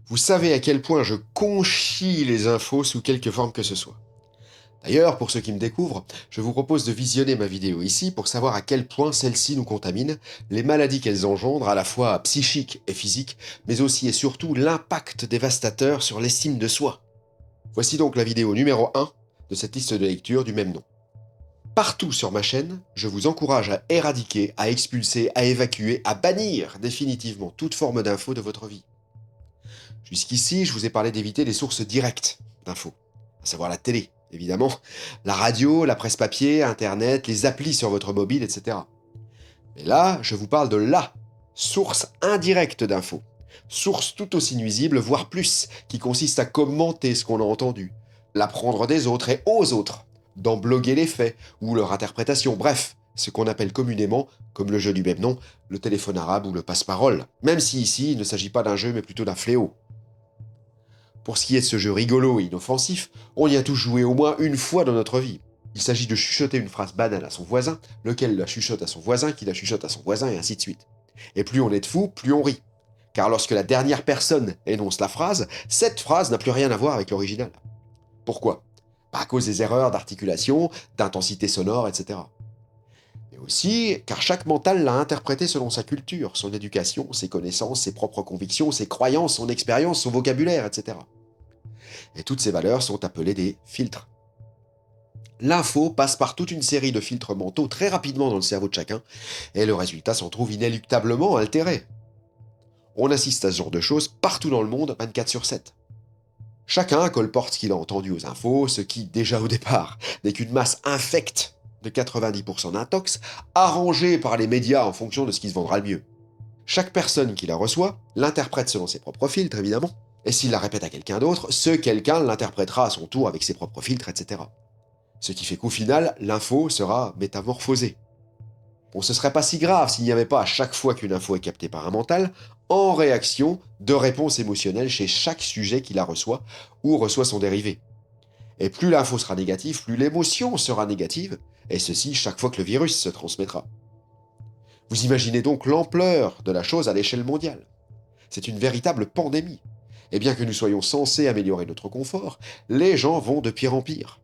Vous savez à quel point je conchis les infos sous quelque forme que ce soit. D'ailleurs, pour ceux qui me découvrent, je vous propose de visionner ma vidéo ici pour savoir à quel point celle-ci nous contamine, les maladies qu'elles engendrent, à la fois psychiques et physiques, mais aussi et surtout l'impact dévastateur sur l'estime de soi. Voici donc la vidéo numéro 1 de cette liste de lecture du même nom. Partout sur ma chaîne, je vous encourage à éradiquer, à expulser, à évacuer, à bannir définitivement toute forme d'info de votre vie. Jusqu'ici, je vous ai parlé d'éviter les sources directes d'infos, à savoir la télé, évidemment, la radio, la presse papier, Internet, les applis sur votre mobile, etc. Mais là, je vous parle de la source indirecte d'infos, source tout aussi nuisible, voire plus, qui consiste à commenter ce qu'on a entendu, l'apprendre des autres et aux autres, d'en bloguer les faits ou leur interprétation, bref, ce qu'on appelle communément, comme le jeu du même nom, le téléphone arabe ou le passe-parole, même si ici il ne s'agit pas d'un jeu mais plutôt d'un fléau. Pour ce qui est de ce jeu rigolo et inoffensif, on y a tous joué au moins une fois dans notre vie. Il s'agit de chuchoter une phrase banale à son voisin, lequel la chuchote à son voisin, qui la chuchote à son voisin, et ainsi de suite. Et plus on est de fous, plus on rit. Car lorsque la dernière personne énonce la phrase, cette phrase n'a plus rien à voir avec l'original. Pourquoi? À cause des erreurs d'articulation, d'intensité sonore, etc. Mais aussi car chaque mental l'a interprété selon sa culture, son éducation, ses connaissances, ses propres convictions, ses croyances, son expérience, son vocabulaire, etc. Et toutes ces valeurs sont appelées des filtres. L'info passe par toute une série de filtres mentaux très rapidement dans le cerveau de chacun, et le résultat s'en trouve inéluctablement altéré. On assiste à ce genre de choses partout dans le monde, 24/7. Chacun colporte ce qu'il a entendu aux infos, ce qui, déjà au départ, n'est qu'une masse infecte de 90% d'intox, arrangée par les médias en fonction de ce qui se vendra le mieux. Chaque personne qui la reçoit l'interprète selon ses propres filtres, évidemment, et s'il la répète à quelqu'un d'autre, ce quelqu'un l'interprétera à son tour avec ses propres filtres, etc. Ce qui fait qu'au final, l'info sera métamorphosée. Bon, ce serait pas si grave s'il n'y avait pas à chaque fois qu'une info est captée par un mental, en réaction de réponses émotionnelles chez chaque sujet qui la reçoit ou reçoit son dérivé. Et plus l'info sera négative, plus l'émotion sera négative, et ceci chaque fois que le virus se transmettra. Vous imaginez donc l'ampleur de la chose à l'échelle mondiale. C'est une véritable pandémie. Et bien que nous soyons censés améliorer notre confort, les gens vont de pire en pire.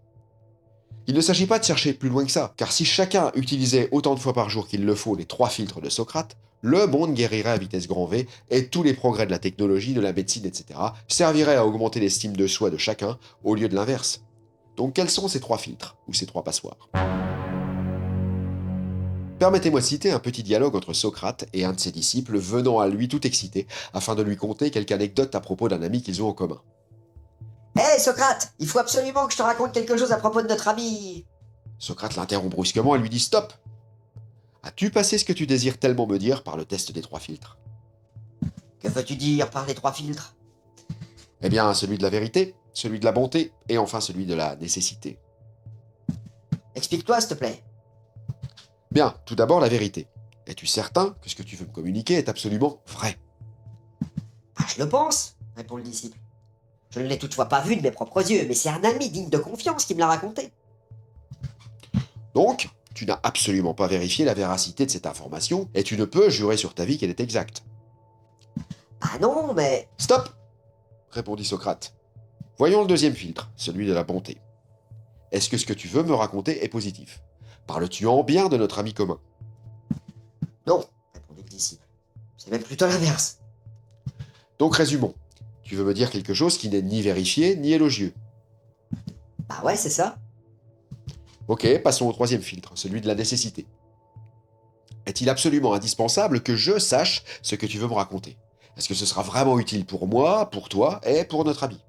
Il ne s'agit pas de chercher plus loin que ça, car si chacun utilisait autant de fois par jour qu'il le faut les 3 filtres de Socrate, le monde guérirait à vitesse grand V et tous les progrès de la technologie, de la médecine, etc. serviraient à augmenter l'estime de soi de chacun au lieu de l'inverse. Donc quels sont ces 3 filtres, ou ces 3 passoires? Permettez-moi de citer un petit dialogue entre Socrate et un de ses disciples venant à lui tout excité, afin de lui conter quelque anecdote à propos d'un ami qu'ils ont en commun. Hé Socrate, il faut absolument que je te raconte quelque chose à propos de notre ami. Socrate l'interrompt brusquement et lui dit stop. As-tu passé ce que tu désires tellement me dire par le test des 3 filtres? Que veux-tu dire par les 3 filtres? Eh bien, celui de la vérité, celui de la bonté, et enfin celui de la nécessité. Explique-toi, s'il te plaît. Bien, tout d'abord la vérité. Es-tu certain que ce que tu veux me communiquer est absolument vrai? Ah, je le pense, répond le disciple. Je ne l'ai toutefois pas vu de mes propres yeux, mais c'est un ami digne de confiance qui me l'a raconté. Donc, tu n'as absolument pas vérifié la véracité de cette information, et tu ne peux jurer sur ta vie qu'elle est exacte. Ah non, mais... Stop! Répondit Socrate. Voyons le deuxième filtre, celui de la bonté. Est-ce que ce que tu veux me raconter est positif? Parles-tu en bien de notre ami commun? Non, répondit le disciple. C'est même plutôt l'inverse. Donc résumons. Tu veux me dire quelque chose qui n'est ni vérifié ni élogieux. Bah ouais, c'est ça. Ok, passons au troisième filtre, celui de la nécessité. Est-il absolument indispensable que je sache ce que tu veux me raconter? Est-ce que ce sera vraiment utile pour moi, pour toi et pour notre ami?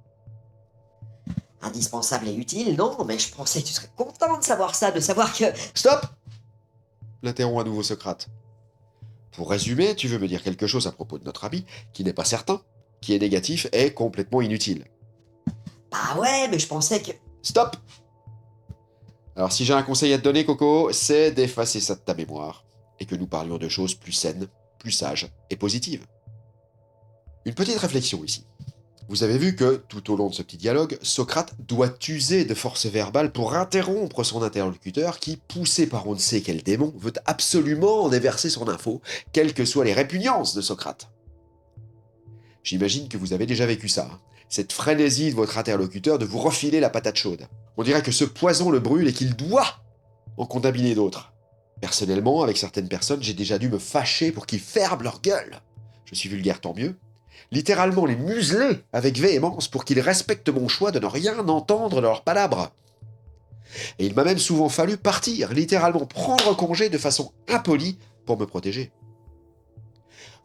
Indispensable et utile, non, mais je pensais que tu serais content de savoir ça, de savoir que... Stop! L'interrompt à nouveau Socrate. Pour résumer, tu veux me dire quelque chose à propos de notre ami qui n'est pas certain, qui est négatif et complètement inutile. Bah ouais, mais je pensais que... Stop! Alors si j'ai un conseil à te donner, Coco, c'est d'effacer ça de ta mémoire, et que nous parlions de choses plus saines, plus sages et positives. Une petite réflexion ici. Vous avez vu que, tout au long de ce petit dialogue, Socrate doit user de force verbale pour interrompre son interlocuteur qui, poussé par on ne sait quel démon, veut absolument déverser son info, quelles que soient les répugnances de Socrate. J'imagine que vous avez déjà vécu ça, hein. Cette frénésie de votre interlocuteur de vous refiler la patate chaude. On dirait que ce poison le brûle et qu'il doit en contaminer d'autres. Personnellement, avec certaines personnes, j'ai déjà dû me fâcher pour qu'ils ferment leur gueule. Je suis vulgaire, tant mieux. Littéralement les museler avec véhémence pour qu'ils respectent mon choix de ne rien entendre de leurs palabres. Et il m'a même souvent fallu partir, littéralement prendre congé de façon impolie pour me protéger.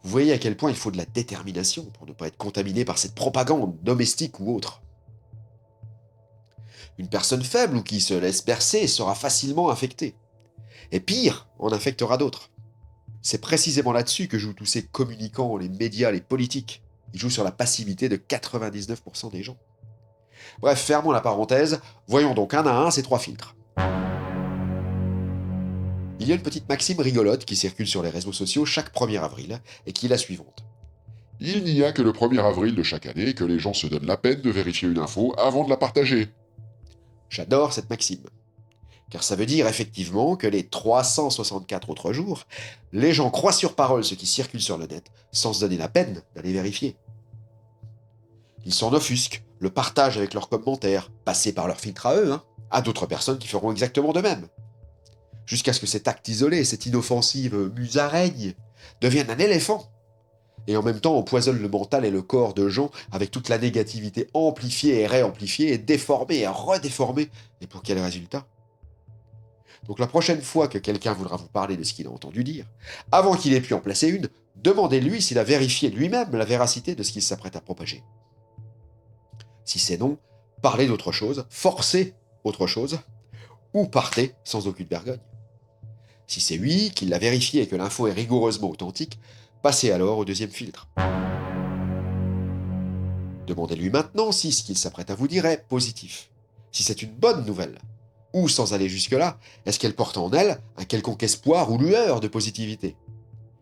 Vous voyez à quel point il faut de la détermination pour ne pas être contaminé par cette propagande, domestique ou autre. Une personne faible ou qui se laisse bercer sera facilement infectée. Et pire, en infectera d'autres. C'est précisément là-dessus que jouent tous ces communicants, les médias, les politiques. Ils jouent sur la passivité de 99% des gens. Bref, fermons la parenthèse, voyons donc un à un ces 3 filtres. Il y a une petite maxime rigolote qui circule sur les réseaux sociaux chaque 1er avril, et qui est la suivante. Il n'y a que le 1er avril de chaque année que les gens se donnent la peine de vérifier une info avant de la partager. J'adore cette maxime. Car ça veut dire effectivement que les 364 autres jours, les gens croient sur parole ce qui circule sur le net, sans se donner la peine d'aller vérifier. Ils s'en offusquent, le partagent avec leurs commentaires, passés par leur filtre à eux, à d'autres personnes qui feront exactement de même. Jusqu'à ce que cet acte isolé, cette inoffensive musaraigne, devienne un éléphant. Et en même temps empoisonne le mental et le corps de gens avec toute la négativité amplifiée et réamplifiée et déformée et redéformée. Et pour quel résultat ? Donc la prochaine fois que quelqu'un voudra vous parler de ce qu'il a entendu dire, avant qu'il ait pu en placer une, demandez-lui s'il a vérifié lui-même la véracité de ce qu'il s'apprête à propager. Si c'est non, parlez d'autre chose, forcez autre chose, ou partez sans aucune vergogne. Si c'est oui, qu'il l'a vérifié et que l'info est rigoureusement authentique, passez alors au 2e filtre. Demandez-lui maintenant si ce qu'il s'apprête à vous dire est positif, si c'est une bonne nouvelle, ou sans aller jusque-là, est-ce qu'elle porte en elle un quelconque espoir ou lueur de positivité.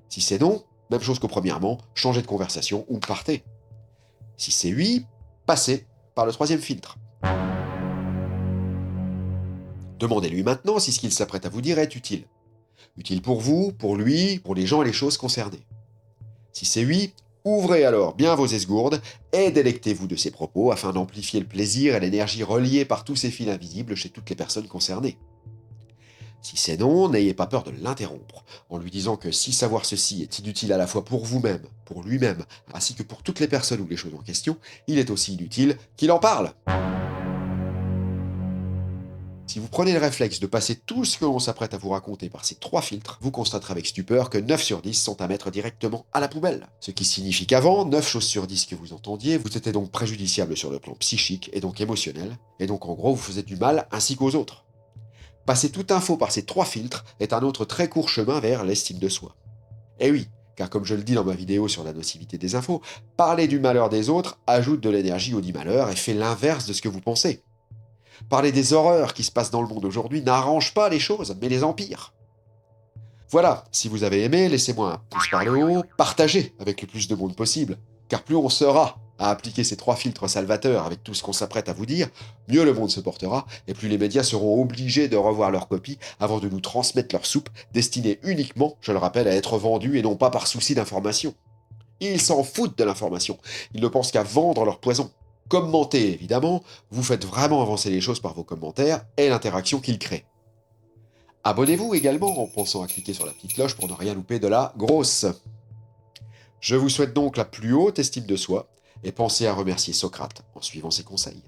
Si c'est non, même chose qu'au premièrement, changez de conversation ou partez. Si c'est oui, passez par le 3e filtre. Demandez-lui maintenant si ce qu'il s'apprête à vous dire est utile. Utile pour vous, pour lui, pour les gens et les choses concernées. Si c'est oui, ouvrez alors bien vos esgourdes et délectez-vous de ses propos afin d'amplifier le plaisir et l'énergie reliés par tous ces fils invisibles chez toutes les personnes concernées. Si c'est non, n'ayez pas peur de l'interrompre, en lui disant que si savoir ceci est inutile à la fois pour vous-même, pour lui-même, ainsi que pour toutes les personnes ou les choses en question, il est aussi inutile qu'il en parle. Si vous prenez le réflexe de passer tout ce que l'on s'apprête à vous raconter par ces 3 filtres, vous constaterez avec stupeur que 9 sur 10 sont à mettre directement à la poubelle. Ce qui signifie qu'avant, 9 choses sur 10 que vous entendiez vous étaient donc préjudiciables sur le plan psychique et donc émotionnel, et donc en gros vous faisiez du mal ainsi qu'aux autres. Passer toute info par ces 3 filtres est un autre très court chemin vers l'estime de soi. Et oui, car comme je le dis dans ma vidéo sur la nocivité des infos, parler du malheur des autres ajoute de l'énergie au dit malheur et fait l'inverse de ce que vous pensez. Parler des horreurs qui se passent dans le monde aujourd'hui n'arrange pas les choses, mais les empire. Voilà, si vous avez aimé, laissez-moi un pouce par le haut, partagez avec le plus de monde possible, car plus on sera à appliquer ces 3 filtres salvateurs avec tout ce qu'on s'apprête à vous dire, mieux le monde se portera, et plus les médias seront obligés de revoir leur copie avant de nous transmettre leur soupe, destinée uniquement, je le rappelle, à être vendue et non pas par souci d'information. Ils s'en foutent de l'information, ils ne pensent qu'à vendre leur poison. Commentez, évidemment, vous faites vraiment avancer les choses par vos commentaires et l'interaction qu'ils créent. Abonnez-vous également en pensant à cliquer sur la petite cloche pour ne rien louper de la grosse. Je vous souhaite donc la plus haute estime de soi et pensez à remercier Socrate en suivant ses conseils.